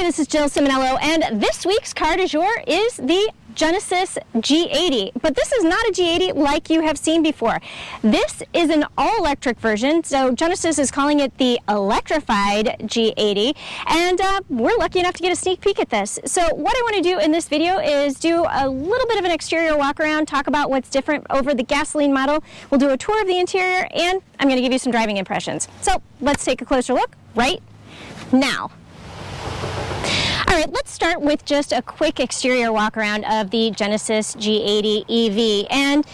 this is Jill Ciminillo, and this week's car du jour is the Genesis G80. But this is not a G80 like you have seen before. This is an all-electric version, so Genesis is calling it the Electrified G80, and we're lucky enough to get a sneak peek at this. So what I want to do in this video is do a little bit of an exterior walk around, talk about what's different over the gasoline model. We'll do a tour of the interior, and I'm going to give you some driving impressions. So let's take a closer look right now. All right, let's start with just a quick exterior walk around of the Genesis G80 EV. And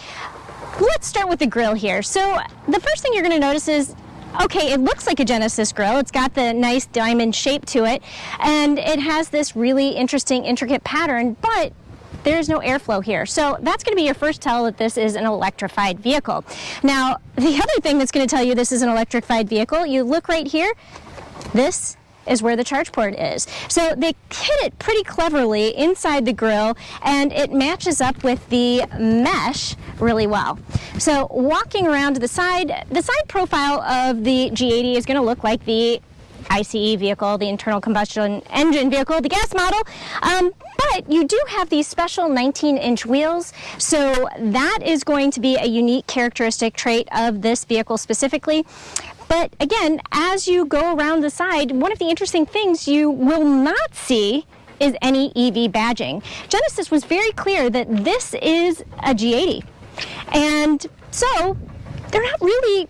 let's start with the grille here. So the first thing you're going to notice is, okay, it looks like a Genesis grille. It's got the nice diamond shape to it, and it has this really interesting, intricate pattern, but there's no airflow here. So that's going to be your first tell that this is an electrified vehicle. Now, the other thing that's going to tell you this is an electrified vehicle, you look right here, this is where the charge port is. So they hid it pretty cleverly inside the grille, and it matches up with the mesh really well. So walking around to the side profile of the G80 is going to look like the ICE vehicle, the internal combustion engine vehicle, the gas model. But you do have these special 19-inch wheels, so that is going to be a unique characteristic trait of this vehicle specifically. But again, as you go around the side, one of the interesting things you will not see is any EV badging. Genesis was very clear that this is a G80. And so they're not really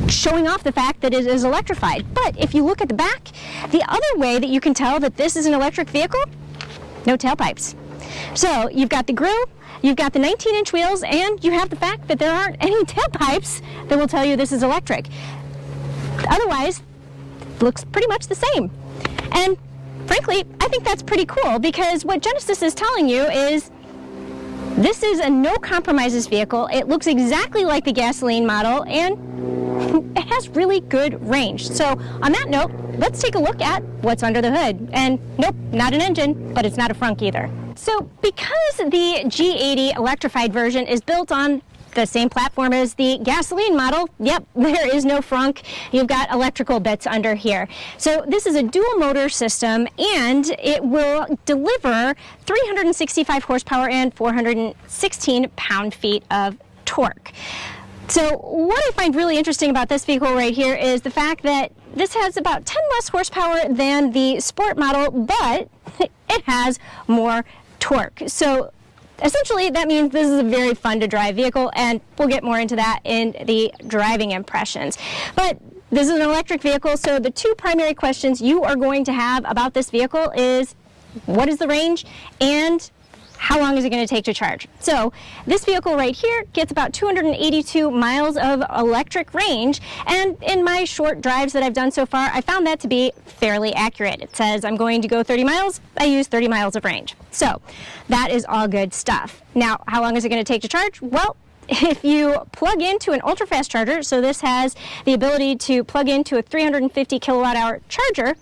showing off the fact that it is electrified. But if you look at the back, the other way that you can tell that this is an electric vehicle, no tailpipes. So you've got the grille, you've got the 19-inch wheels, and you have the fact that there aren't any tailpipes that will tell you this is electric. Otherwise, it looks pretty much the same. And frankly, I think that's pretty cool, because what Genesis is telling you is this is a no compromises vehicle. It looks exactly like the gasoline model, and it has really good range. So on that note, let's take a look at what's under the hood. And nope, not an engine, but it's not a frunk either. So because the G80 electrified version is built on the same platform as the gasoline model, yep, there is no frunk. You've got electrical bits under here. So this is a dual motor system, and it will deliver 365 horsepower and 416 pound-feet of torque. So what I find really interesting about this vehicle right here is the fact that this has about 10 less horsepower than the sport model, but it has more torque. So essentially, that means this is a very fun to drive vehicle, and we'll get more into that in the driving impressions. But this is an electric vehicle, so the two primary questions you are going to have about this vehicle is, what is the range, and how long is it going to take to charge? So this vehicle right here gets about 282 miles of electric range, and in my short drives that I've done so far, I found that to be fairly accurate. It says I'm going to go 30 miles, I use 30 miles of range. So that is all good stuff. Now, how long is it going to take to charge? Well, if you plug into an ultra-fast charger, so this has the ability to plug into a 350 kilowatt hour charger,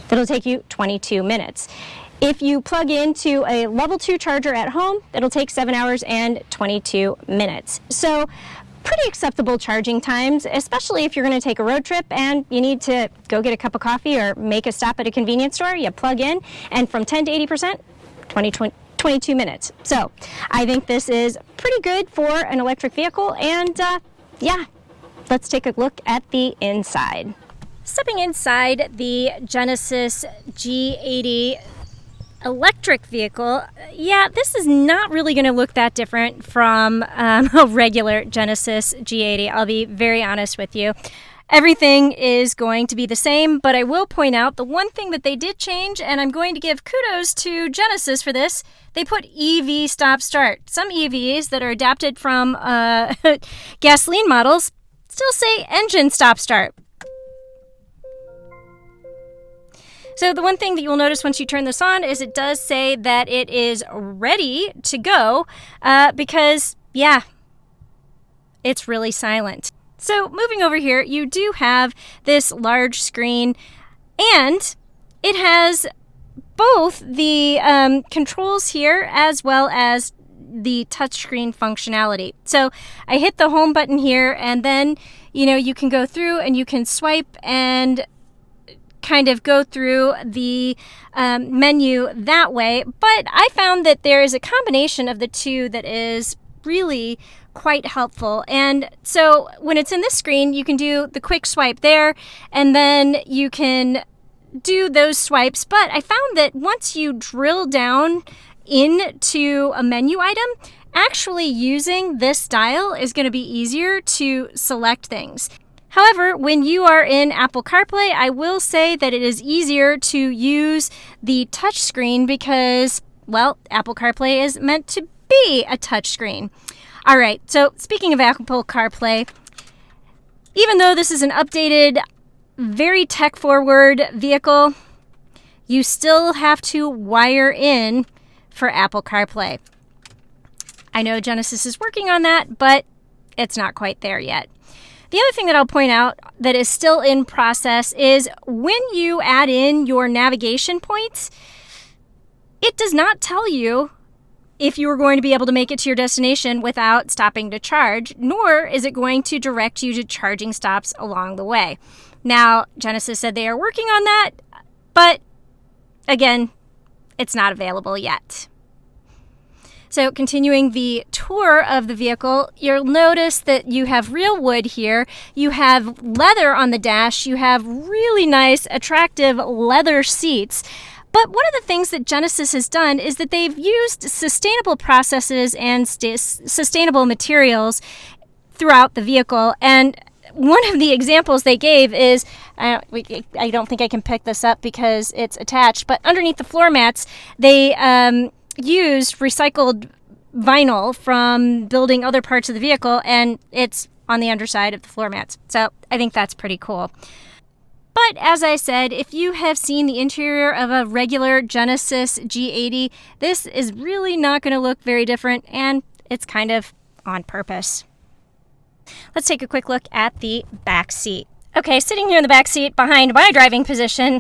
that'll take you 22 minutes. If you plug into a level 2 charger at home, it'll take 7 hours and 22 minutes. So pretty acceptable charging times, especially if you're going to take a road trip and you need to go get a cup of coffee or make a stop at a convenience store. You plug in, and from 10 to 80%, 22 minutes. So I think this is pretty good for an electric vehicle, and yeah, let's take a look at the inside. Stepping inside the Genesis G80 electric vehicle, yeah, this is not really going to look that different from a regular Genesis G80. I'll be very honest with you. Everything is going to be the same, but I will point out the one thing that they did change, and I'm going to give kudos to Genesis for this. They put EV stop start. Some EVs that are adapted from gasoline models still say engine stop start. So the one thing that you'll notice once you turn this on is it does say that it is ready to go because, yeah, it's really silent. So moving over here, you do have this large screen, and it has both the controls here as well as the touchscreen functionality. So I hit the home button here, and then, you know, you can go through and you can swipe and kind of go through the menu that way, but I found that there is a combination of the two that is really quite helpful. And so when it's in this screen, you can do the quick swipe there, and then you can do those swipes. But I found that once you drill down into a menu item, actually using this dial is going to be easier to select things. However, when you are in Apple CarPlay, I will say that it is easier to use the touch screen because, well, Apple CarPlay is meant to be a touch screen. All right, so speaking of Apple CarPlay, even though this is an updated, very tech-forward vehicle, you still have to wire in for Apple CarPlay. I know Genesis is working on that, but it's not quite there yet. The other thing that I'll point out that is still in process is when you add in your navigation points, it does not tell you if you are going to be able to make it to your destination without stopping to charge, nor is it going to direct you to charging stops along the way. Now, Genesis said they are working on that, but again, it's not available yet. So continuing the tour of the vehicle, you'll notice that you have real wood here, you have leather on the dash, you have really nice, attractive leather seats. But one of the things that Genesis has done is that they've used sustainable processes and sustainable materials throughout the vehicle. And one of the examples they gave is, I don't think I can pick this up because it's attached, but underneath the floor mats, they used recycled vinyl from building other parts of the vehicle, and it's on the underside of the floor mats. So I think that's pretty cool. But as I said, if you have seen the interior of a regular Genesis G80, this is really not going to look very different, and it's kind of on purpose. Let's take a quick look at the back seat. Okay, sitting here in the back seat behind my driving position,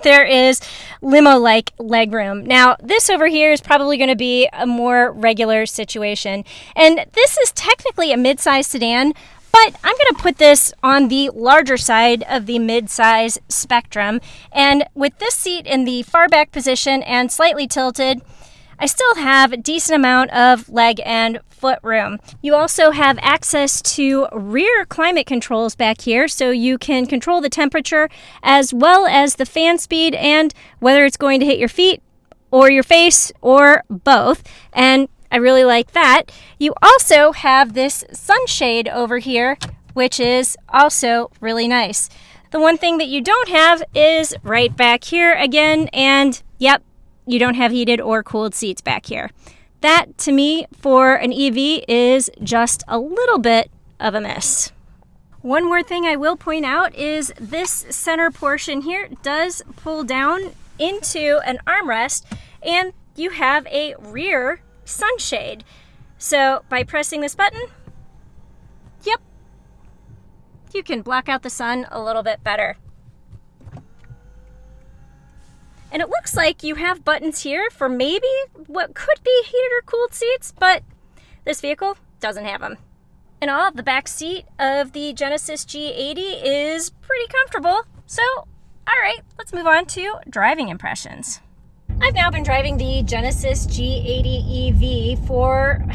there is limo-like legroom. Now, this over here is probably going to be a more regular situation. And this is technically a mid-size sedan, but I'm going to put this on the larger side of the mid-size spectrum. And with this seat in the far back position and slightly tilted, I still have a decent amount of leg and foot room. You also have access to rear climate controls back here, so you can control the temperature as well as the fan speed and whether it's going to hit your feet or your face or both. And I really like that. You also have this sunshade over here, which is also really nice. The one thing that you don't have is right back here again, and yep, you don't have heated or cooled seats back here. That, to me, for an EV is just a little bit of a miss. One more thing I will point out is this center portion here does pull down into an armrest, and you have a rear sunshade. So by pressing this button, yep, you can block out the sun a little bit better. And it looks like you have buttons here for maybe what could be heated or cooled seats, but this vehicle doesn't have them. And all, the back seat of the Genesis G80 is pretty comfortable. So, all right, let's move on to driving impressions. I've now been driving the Genesis G80 EV for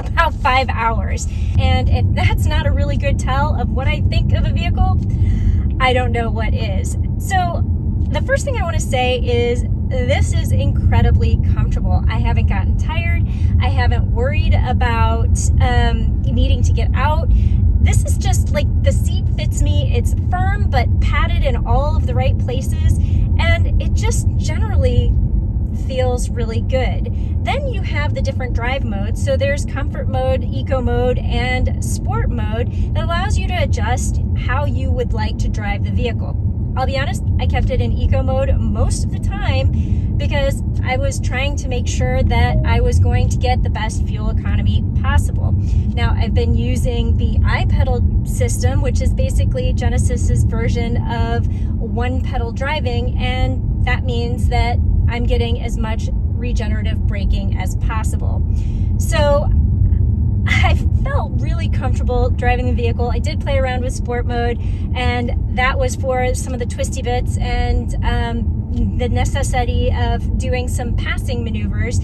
about 5 hours. And if that's not a really good tell of what I think of a vehicle, I don't know what is. So the first thing I want to say is this is incredibly comfortable. I haven't gotten tired. I haven't worried about needing to get out. This is just like the seat fits me. It's firm but padded in all of the right places, and it just generally feels really good. Then you have the different drive modes. So there's comfort mode, eco mode, and sport mode that allows you to adjust how you would like to drive the vehicle. I'll be honest, I kept it in eco mode most of the time because I was trying to make sure that I was going to get the best fuel economy possible. Now, I've been using the iPedal system, which is basically Genesis's version of one-pedal driving, and that means that I'm getting as much regenerative braking as possible. So I've felt really comfortable driving the vehicle. I did play around with sport mode, and that was for some of the twisty bits and the necessity of doing some passing maneuvers,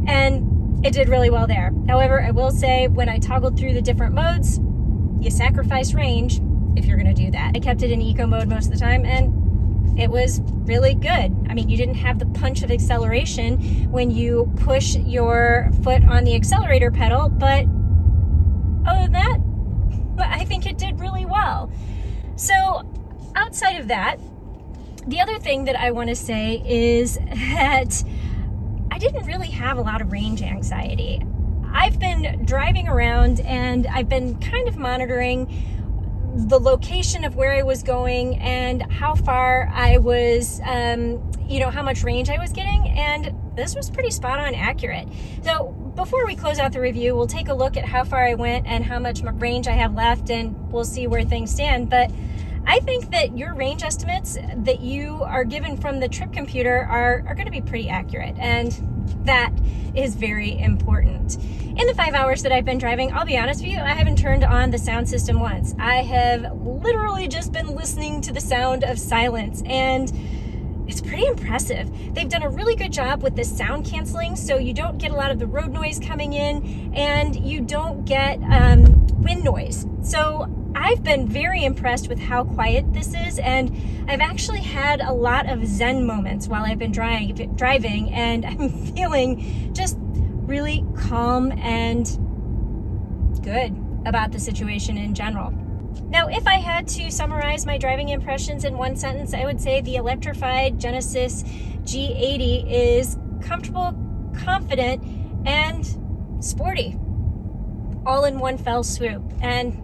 and it did really well there. However, I will say when I toggled through the different modes, you sacrifice range if you're going to do that. I kept it in eco mode most of the time, and it was really good. I mean, you didn't have the punch of acceleration when you push your foot on the accelerator pedal, but other than that, I think it did really well. So outside of that, the other thing that I want to say is that I didn't really have a lot of range anxiety. I've been driving around and I've been kind of monitoring the location of where I was going and how far I was, how much range I was getting, and this was pretty spot on accurate. So before we close out the review, we'll take a look at how far I went and how much range I have left, and we'll see where things stand. But I think that your range estimates that you are given from the trip computer are going to be pretty accurate, and that is very important. In the 5 hours that I've been driving, I'll be honest with you, I haven't turned on the sound system once. I have literally just been listening to the sound of silence, and it's pretty impressive. They've done a really good job with the sound canceling, so you don't get a lot of the road noise coming in, and you don't get wind noise. So I've been very impressed with how quiet this is, and I've actually had a lot of zen moments while I've been driving, and I'm feeling just really calm and good about the situation in general. Now, if I had to summarize my driving impressions in one sentence, I would say the electrified Genesis G80 is comfortable, confident, and sporty, all in one fell swoop, and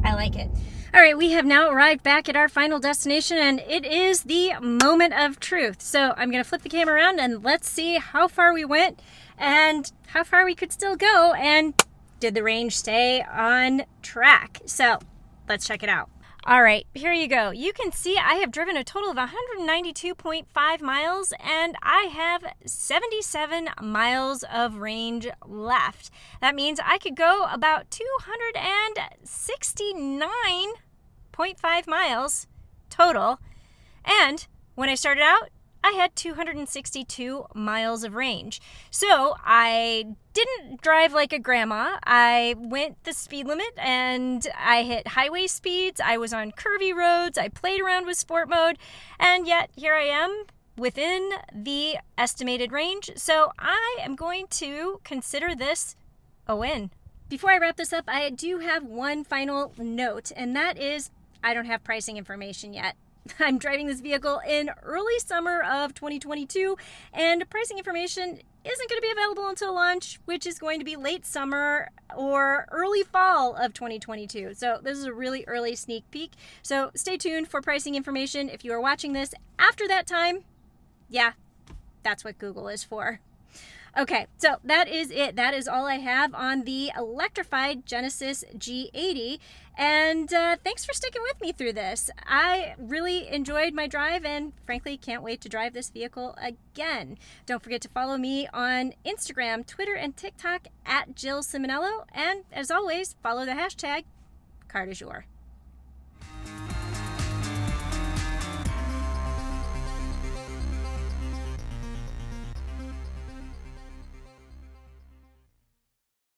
I like it. All right, we have now arrived back at our final destination, and it is the moment of truth. So I'm going to flip the camera around and let's see how far we went and how far we could still go, and did the range stay on track? So let's check it out. All right, here you go. You can see I have driven a total of 192.5 miles, and I have 77 miles of range left. That means I could go about 269.5 miles total. And when I started out, I had 262 miles of range. So I didn't drive like a grandma. I went the speed limit and I hit highway speeds. I was on curvy roads. I played around with sport mode. And yet here I am within the estimated range. So I am going to consider this a win. Before I wrap this up, I do have one final note, and that is I don't have pricing information yet. I'm driving this vehicle in early summer of 2022, and pricing information isn't going to be available until launch, which is going to be late summer or early fall of 2022. So this is a really early sneak peek. So stay tuned for pricing information. If you are watching this after that time, yeah, that's what Google is for. Okay, so that is it. That is all I have on the electrified Genesis G80. And thanks for sticking with me through this. I really enjoyed my drive and frankly can't wait to drive this vehicle again. Don't forget to follow me on Instagram, Twitter, and TikTok at Jill Ciminillo. And as always, follow the hashtag #CarDuJour.